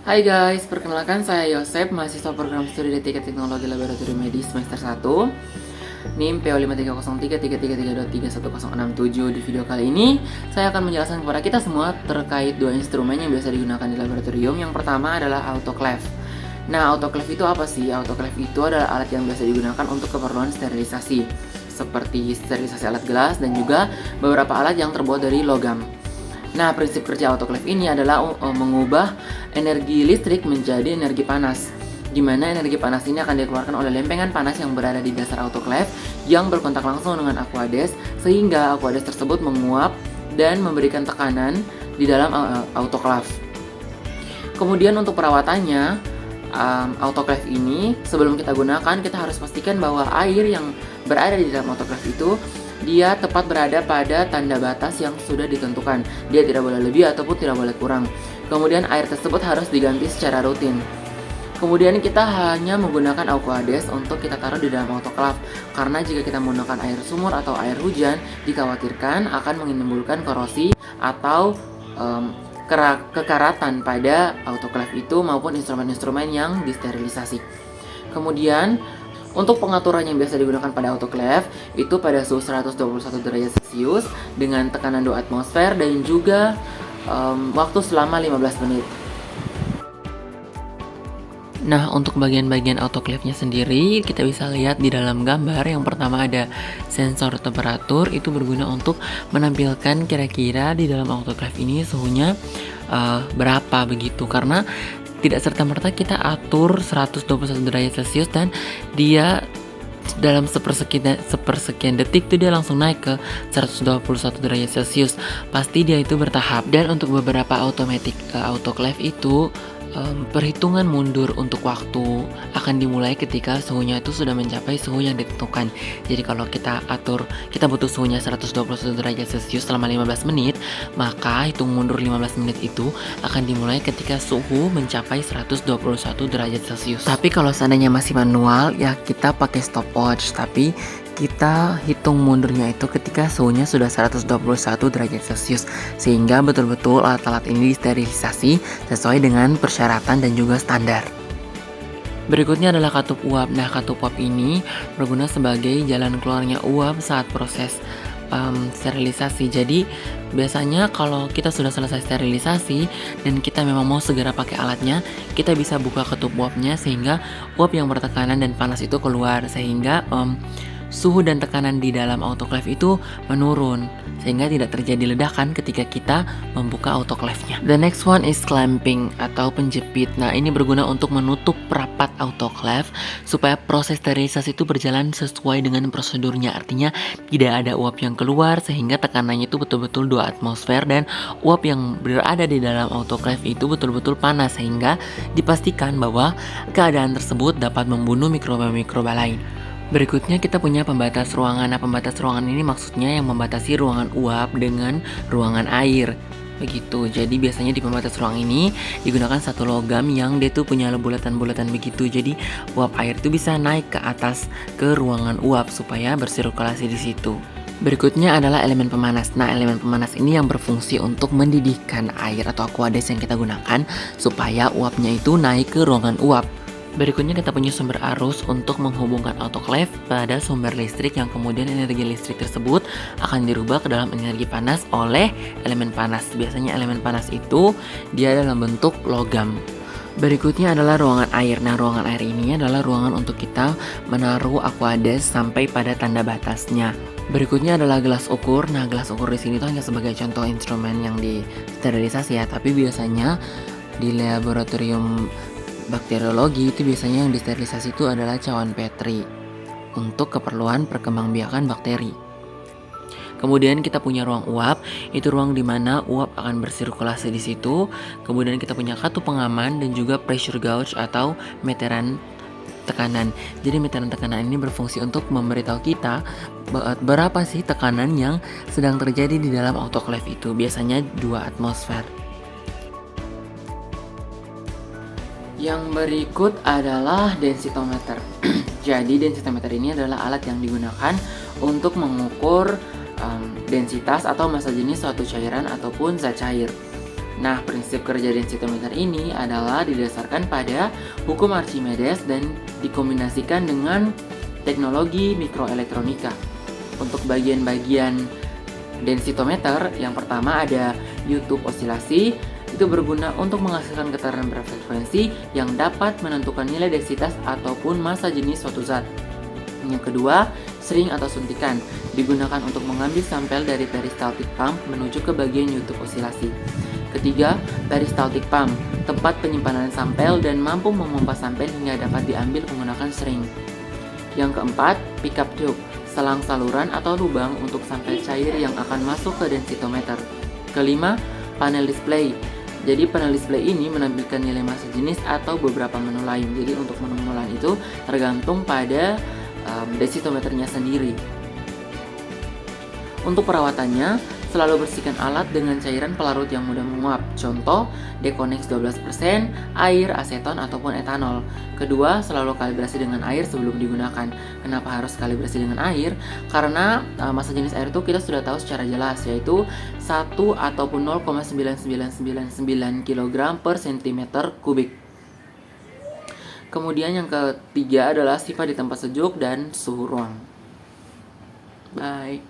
Hai guys, perkenalkan saya Yosep, mahasiswa program studi D3 Teknologi Laboratorium Medis semester 1 NIM PO53033332311067. Di video kali ini, saya akan menjelaskan kepada kita semua terkait dua instrumen yang biasa digunakan di laboratorium. Yang pertama adalah autoclave. Nah, autoclave itu apa sih? Autoclave itu adalah alat yang biasa digunakan untuk keperluan sterilisasi, seperti sterilisasi alat gelas dan juga beberapa alat yang terbuat dari logam. Nah, prinsip kerja autoclave ini adalah mengubah energi listrik menjadi energi panas, di mana energi panas ini akan dikeluarkan oleh lempengan panas yang berada di dasar autoclave yang berkontak langsung dengan aqueous, sehingga aqueous tersebut menguap dan memberikan tekanan di dalam autoclave. Kemudian untuk perawatannya, autoclave ini sebelum kita gunakan, kita harus pastikan bahwa air yang berada di dalam autoclave itu dia tepat berada pada tanda batas yang sudah ditentukan. Dia tidak boleh lebih ataupun tidak boleh kurang. Kemudian air tersebut harus diganti secara rutin. Kemudian kita hanya menggunakan aqueous untuk kita taruh di dalam autoclave, karena jika kita menggunakan air sumur atau air hujan, dikhawatirkan akan menimbulkan korosi atau kekaratan pada autoclave itu maupun instrumen-instrumen yang disterilisasi. Kemudian untuk pengaturan yang biasa digunakan pada autoclave itu pada suhu 121 derajat Celcius dengan tekanan 2 atmosfer dan juga waktu selama 15 menit. Nah, untuk bagian-bagian autoclave-nya sendiri kita bisa lihat di dalam gambar. Yang pertama ada sensor temperatur, itu berguna untuk menampilkan kira-kira di dalam autoclave ini suhunya berapa begitu, karena tidak serta-merta kita atur 121 derajat Celcius dan dia dalam sepersekian detik itu dia langsung naik ke 121 derajat Celcius. Pasti dia itu bertahap. Dan untuk beberapa autoclave itu perhitungan mundur untuk waktu akan dimulai ketika suhunya itu sudah mencapai suhu yang ditentukan. Jadi kalau kita butuh suhunya 121 derajat Celcius selama 15 menit, maka hitung mundur 15 menit itu akan dimulai ketika suhu mencapai 121 derajat Celcius. Tapi kalau seandainya masih manual, ya kita pakai stopwatch, tapi kita hitung mundurnya itu ketika suhunya sudah 121 derajat Celcius, sehingga betul-betul alat-alat ini disterilisasi sesuai dengan persyaratan dan juga standar. Berikutnya adalah katup uap. Nah, katup uap ini berguna sebagai jalan keluarnya uap saat proses sterilisasi. Jadi biasanya kalau kita sudah selesai sterilisasi dan kita memang mau segera pakai alatnya, kita bisa buka katup uapnya sehingga uap yang bertekanan dan panas itu keluar, sehingga suhu dan tekanan di dalam autoclave itu menurun, sehingga tidak terjadi ledakan ketika kita membuka autoclave-nya. The next one is clamping atau penjepit. Nah, ini berguna untuk menutup rapat autoclave supaya proses sterilisasi itu berjalan sesuai dengan prosedurnya. Artinya tidak ada uap yang keluar, sehingga tekanannya itu betul-betul 2 atmosfer dan uap yang berada di dalam autoclave itu betul-betul panas, sehingga dipastikan bahwa keadaan tersebut dapat membunuh mikroba-mikroba lain. Berikutnya kita punya pembatas ruangan. Nah, pembatas ruangan ini maksudnya yang membatasi ruangan uap dengan ruangan air. Begitu. Jadi biasanya di pembatas ruang ini digunakan satu logam yang dia tuh punya bulatan-bulatan begitu. Jadi uap air itu bisa naik ke atas ke ruangan uap supaya bersirkulasi di situ. Berikutnya adalah elemen pemanas. Nah, elemen pemanas ini yang berfungsi untuk mendidihkan air atau aqueous yang kita gunakan supaya uapnya itu naik ke ruangan uap. Berikutnya kita punya sumber arus untuk menghubungkan autoclave pada sumber listrik, yang kemudian energi listrik tersebut akan dirubah ke dalam energi panas oleh elemen panas. Biasanya elemen panas itu dia dalam bentuk logam. Berikutnya adalah ruangan air. Nah, ruangan air ini adalah ruangan untuk kita menaruh aqueous sampai pada tanda batasnya. Berikutnya adalah gelas ukur. Nah, gelas ukur di sini tuh hanya sebagai contoh instrumen yang disterilisasi ya, tapi biasanya di laboratorium bakteriologi itu biasanya yang disterilisasi itu adalah cawan Petri untuk keperluan perkembangbiakan bakteri. Kemudian kita punya ruang uap, itu ruang di mana uap akan bersirkulasi di situ. Kemudian kita punya katup pengaman dan juga pressure gauge atau meteran tekanan. Jadi meteran tekanan ini berfungsi untuk memberitahu kita berapa sih tekanan yang sedang terjadi di dalam autoclave itu. Biasanya 2 atmosfer. Yang berikut adalah densitometer. Jadi densitometer ini adalah alat yang digunakan untuk mengukur densitas atau massa jenis suatu cairan ataupun zat cair. Nah, prinsip kerja densitometer ini adalah didasarkan pada hukum Archimedes dan dikombinasikan dengan teknologi mikroelektronika. Untuk bagian-bagian densitometer, yang pertama ada YouTube osilasi, itu berguna untuk menghasilkan getaran berfrekuensi yang dapat menentukan nilai densitas ataupun massa jenis suatu zat. Yang kedua, sering atau suntikan, digunakan untuk mengambil sampel dari peristaltik pump menuju ke bagian YouTube osilasi. Ketiga, peristaltik pump, tempat penyimpanan sampel dan mampu memompa sampel hingga dapat diambil menggunakan sering. Yang keempat, pickup tube, selang saluran atau lubang untuk sampel cair yang akan masuk ke densitometer. Kelima, panel display. Jadi panel display ini menampilkan nilai massa jenis atau beberapa menu lain. Jadi untuk menu-menu lain itu tergantung pada densitometernya sendiri. Untuk perawatannya, selalu bersihkan alat dengan cairan pelarut yang mudah menguap. Contoh, Deconex 12%, air, aseton, ataupun etanol. Kedua, selalu kalibrasi dengan air sebelum digunakan. Kenapa harus kalibrasi dengan air? Karena massa jenis air itu kita sudah tahu secara jelas, yaitu 1 ataupun 0,9999 kg per cm kubik. Kemudian yang ketiga adalah sifat di tempat sejuk dan suhu ruang. Bye.